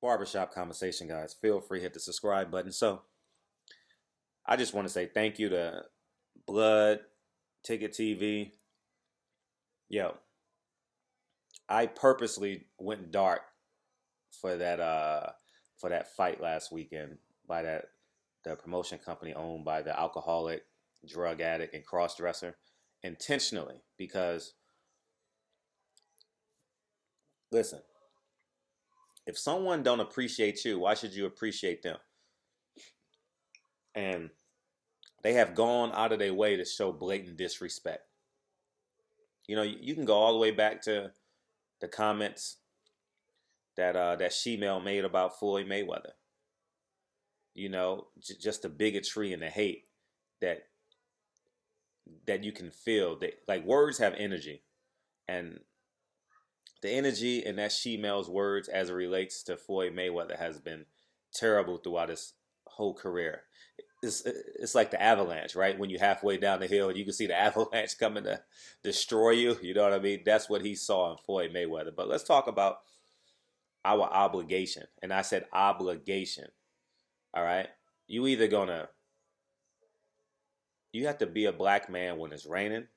Barbershop conversation, guys. Feel free to hit the subscribe button. So I just want to say thank you to Blood, TicketTv. Yo, I purposely went dark for that fight last weekend by the promotion company owned by the alcoholic, drug addict, and cross dresser intentionally because listen, if someone don't appreciate you, why should you appreciate them? And they have gone out of their way to show blatant disrespect. You know, you can go all the way back to the comments that she-male made about Floyd Mayweather. You know, just the bigotry and the hate that you can feel. Like words have energy, and the energy in that she-male's words as it relates to Floyd Mayweather has been terrible throughout his whole career. It's like the avalanche, right? When you're halfway down the hill and you can see the avalanche coming to destroy you. You know what I mean? That's what he saw in Floyd Mayweather. But let's talk about our obligation. And I said obligation. All right? You have to be a black man when it's raining,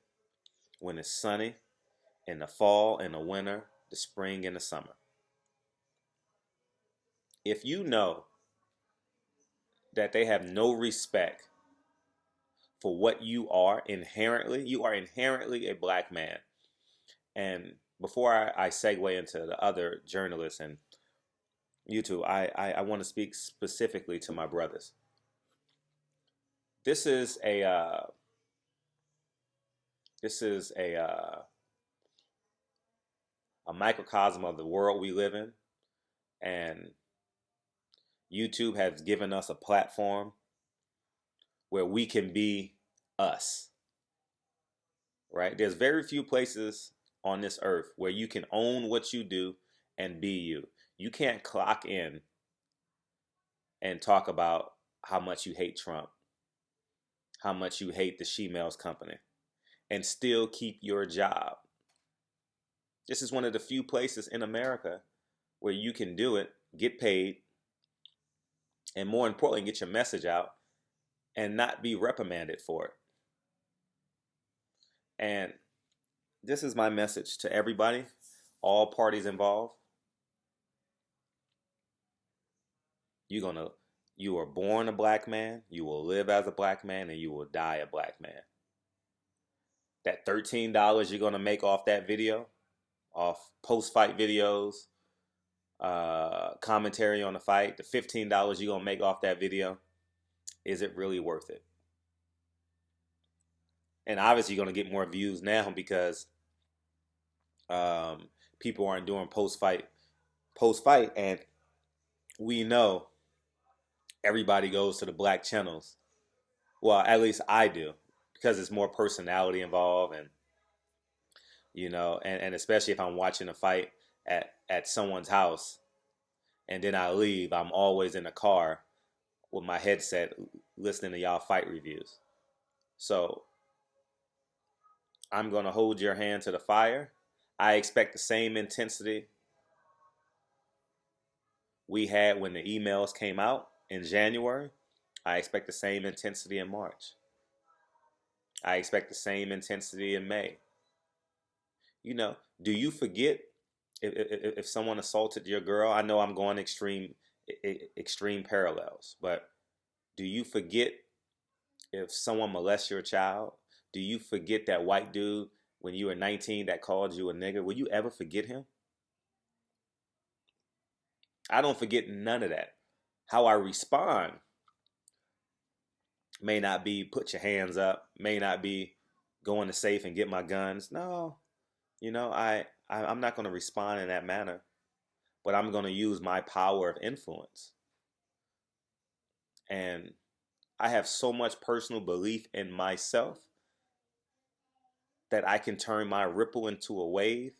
when it's sunny, in the fall, in the winter, the spring, and the summer. If you know that they have no respect for what you are inherently a black man. And before I segue into the other journalists and YouTube, I want to speak specifically to my brothers. This is a microcosm of the world we live in, and YouTube has given us a platform where we can be us, right? There's very few places on this earth where you can own what you do and be you. You can't clock in and talk about how much you hate Trump, how much you hate the she-male's company, and still keep your job. This is one of the few places in America where you can do it, get paid, and more importantly, get your message out and not be reprimanded for it. And this is my message to everybody, all parties involved. You are born a black man, you will live as a black man, and you will die a black man. That $13 you're going to make off that video, off post-fight videos, commentary on the fight, the $15 you're going to make off that video, is it really worth it? And obviously you're going to get more views now because people aren't doing post-fight, and we know everybody goes to the black channels. Well, at least I do, because it's more personality involved, and you know, and especially if I'm watching a fight at someone's house and then I leave, I'm always in the car with my headset listening to y'all fight reviews. So I'm going to hold your hand to the fire. I expect the same intensity we had when the emails came out in January. I expect the same intensity in March. I expect the same intensity in May. You know, do you forget if someone assaulted your girl? I know I'm going extreme parallels, but do you forget if someone molests your child? Do you forget that white dude when you were 19 that called you a nigger? Will you ever forget him? I don't forget none of that. How I respond may not be put your hands up, may not be go in the safe and get my guns. No, you know, I'm not going to respond in that manner, but I'm going to use my power of influence. And I have so much personal belief in myself that I can turn my ripple into a wave,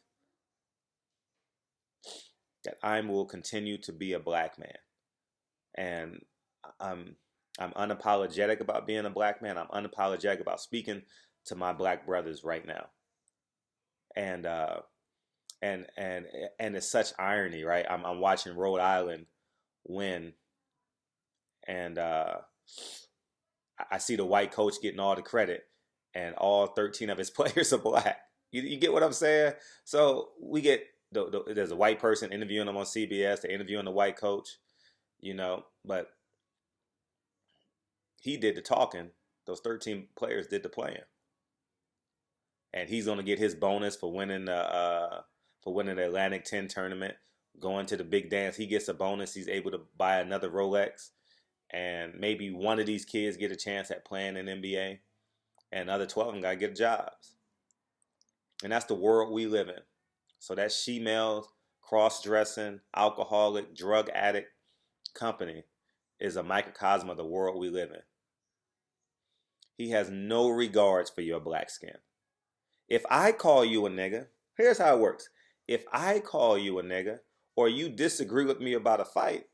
that I will continue to be a black man. And I'm unapologetic about being a black man. I'm unapologetic about speaking to my black brothers right now. And and and it's such irony, right? I'm watching Rhode Island win, and I see the white coach getting all the credit, and all 13 of his players are black. You get what I'm saying? So we get there's a white person interviewing him on CBS. They're interviewing the white coach, but he did the talking. Those 13 players did the playing, and he's gonna get his bonus for winning the Atlantic 10 tournament, going to the big dance. He gets a bonus. He's able to buy another Rolex, and maybe one of these kids get a chance at playing in NBA, and the other 12 of them gotta get jobs. And that's the world we live in. So that she-male, cross-dressing, alcoholic, drug addict company is a microcosm of the world we live in. He has no regards for your black skin. If I call you a nigga, here's how it works. If I call you a nigga, or you disagree with me about a fight,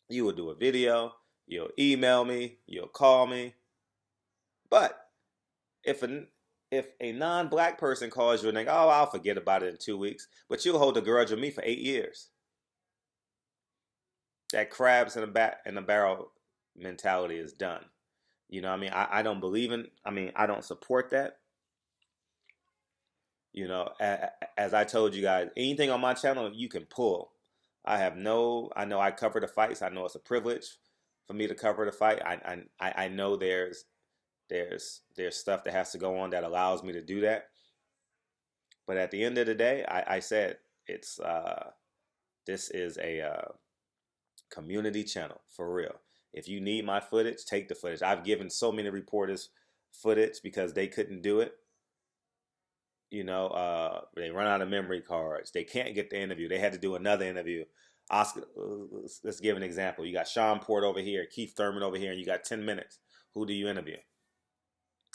you will do a video, you'll email me, you'll call me. But if a non-black person calls you a nigga, oh, I'll forget about it in 2 weeks. But you'll hold a grudge with me for 8 years. That crabs in the barrel mentality is done. You know what I mean? I don't believe in, I don't support that. As I told you guys, anything on my channel you can pull. I know I cover the fights. I know it's a privilege for me to cover the fight. I know there's stuff that has to go on that allows me to do that. But at the end of the day, I said it's this is a community channel for real. If you need my footage, take the footage. I've given so many reporters footage because they couldn't do it. They run out of memory cards. They can't get the interview. They had to do another interview. Oscar, let's give an example. You got Sean Port over here, Keith Thurman over here, and you got 10 minutes. Who do you interview?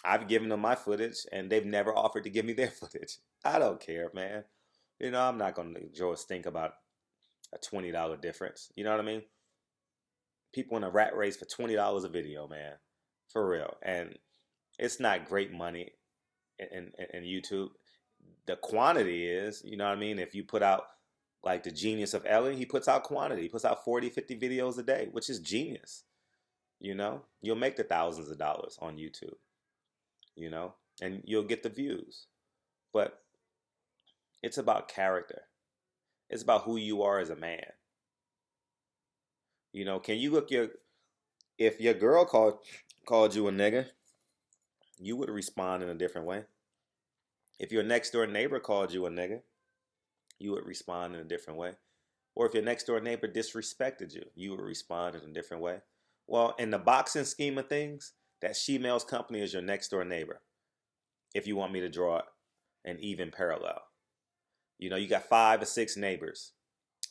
I've given them my footage, and they've never offered to give me their footage. I don't care, man. I'm not going to draw a stink about a $20 difference. You know what I mean? People in a rat race for $20 a video, man. For real. And it's not great money in YouTube. The quantity is, you know what I mean? If you put out, like the genius of Ellie, he puts out quantity. He puts out 40, 50 videos a day, which is genius. You'll make the thousands of dollars on YouTube, and you'll get the views. But it's about character. It's about who you are as a man. Can you look if your girl called you a nigga, you would respond in a different way. If your next door neighbor called you a nigga, you would respond in a different way. Or if your next door neighbor disrespected you, you would respond in a different way. Well, in the boxing scheme of things, that she-male's company is your next door neighbor. If you want me to draw an even parallel. You got 5 or 6 neighbors,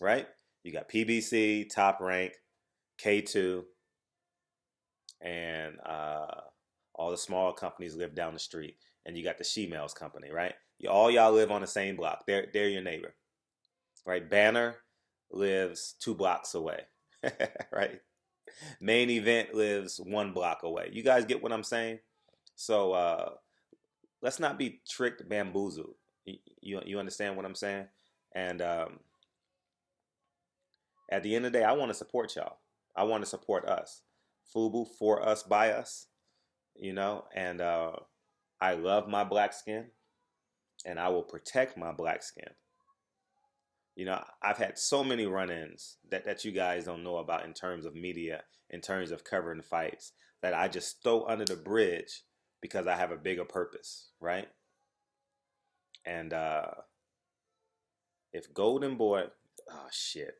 right? You got PBC, Top Rank, K2, and all the small companies live down the street. And you got the she-male's company, right? All y'all live on the same block. They're your neighbor, right? Banner lives 2 blocks away, right? Main Event lives 1 block away. You guys get what I'm saying? So let's not be tricked, bamboozled. You understand what I'm saying? And at the end of the day, I want to support y'all. I want to support us. FUBU, for us, by us. And I love my black skin, and I will protect my black skin. I've had so many run-ins that you guys don't know about in terms of media, in terms of covering fights, that I just throw under the bridge because I have a bigger purpose, right? And if Golden Boy,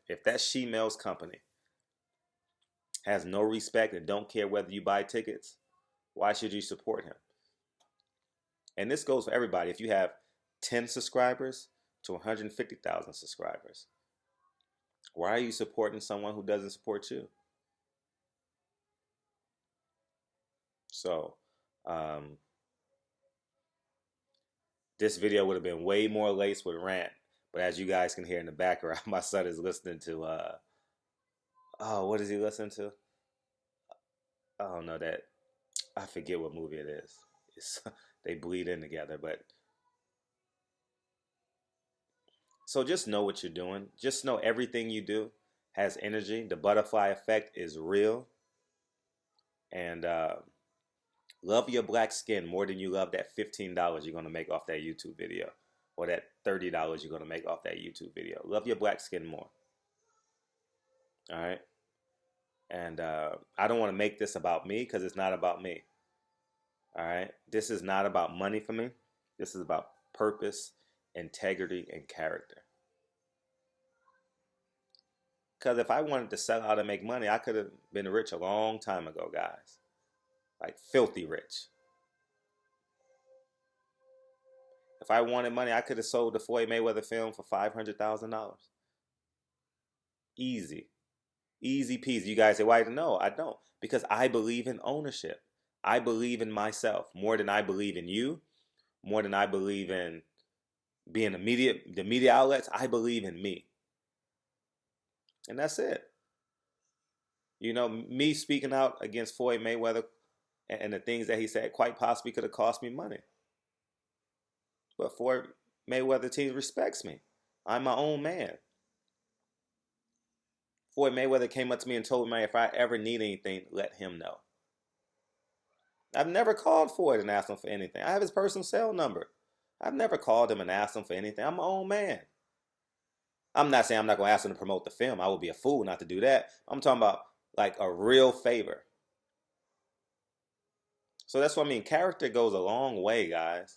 if that she-male's company has no respect and don't care whether you buy tickets, why should you support him? And this goes for everybody. If you have 10 subscribers to 150,000 subscribers, why are you supporting someone who doesn't support you? So, this video would have been way more laced with rant, but as you guys can hear in the background, my son is listening to, what is he listening to? I don't know that. I forget what movie it is. They bleed in together, but So just know what you're doing. Just know everything you do has energy. The butterfly effect is real. And love your black skin more than you love that $15 you're going to make off that YouTube video, or that $30 you're going to make off that YouTube video. Love your black skin more. All right. And I don't want to make this about me, because it's not about me. All right. This is not about money for me. This is about purpose, integrity, and character. Because if I wanted to sell out and make money, I could have been rich a long time ago, guys. Like filthy rich. If I wanted money, I could have sold the Floyd Mayweather film for $500,000. Easy. Easy peasy. You guys say, why? No, I don't. Because I believe in ownership. I believe in myself more than I believe in you, more than I believe in being the media outlets. I believe in me. And that's it. You know, me speaking out against Floyd Mayweather and the things that he said quite possibly could have cost me money. But Floyd Mayweather team respects me. I'm my own man. Floyd Mayweather came up to me and told me, if I ever need anything, let him know. I've never called Floyd and asked him for anything. I have his personal cell number. I've never called him and asked him for anything. I'm my own man. I'm not saying I'm not going to ask him to promote the film. I would be a fool not to do that. I'm talking about like a real favor. So that's what I mean. Character goes a long way, guys.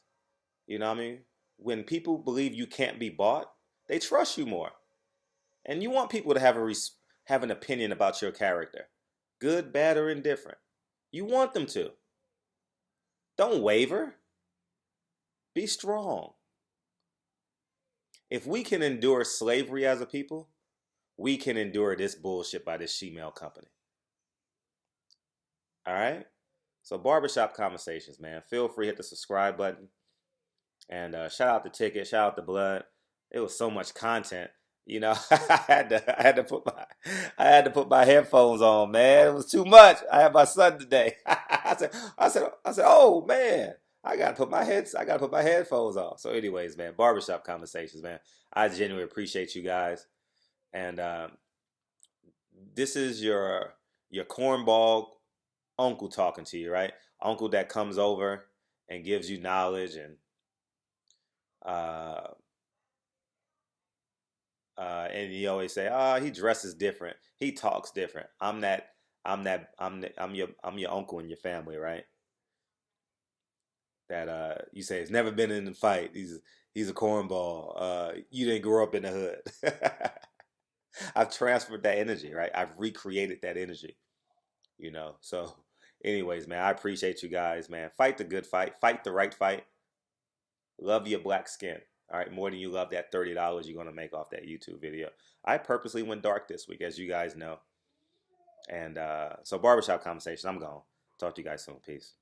You know what I mean? When people believe you can't be bought, they trust you more. And you want people to have an opinion about your character. Good, bad, or indifferent. You want them to. Don't waver. Be strong. If we can endure slavery as a people, we can endure this bullshit by this she-male company. All right? So Barbershop Conversations, man. Feel free to hit the subscribe button. And shout out to Ticket, shout out to Blood. It was so much content. You know, I had to put my headphones on, man. It was too much. I had my son today. I said, oh man, I gotta put my headphones on. So, anyways, man, Barbershop Conversations, man. I genuinely appreciate you guys. And this is your cornball uncle talking to you, right? Uncle that comes over and gives you knowledge and you always say, he dresses different. He talks different. I'm your uncle in your family, right? That you say has never been in a fight. He's a cornball. You didn't grow up in the hood. I've transferred that energy, right? I've recreated that energy, you know? So anyways, man, I appreciate you guys, man. Fight the good fight. Fight the right fight. Love your black skin. All right, more than you love that $30 you're going to make off that YouTube video. I purposely went dark this week, as you guys know. And so Barbershop Conversation, I'm gone. Talk to you guys soon. Peace.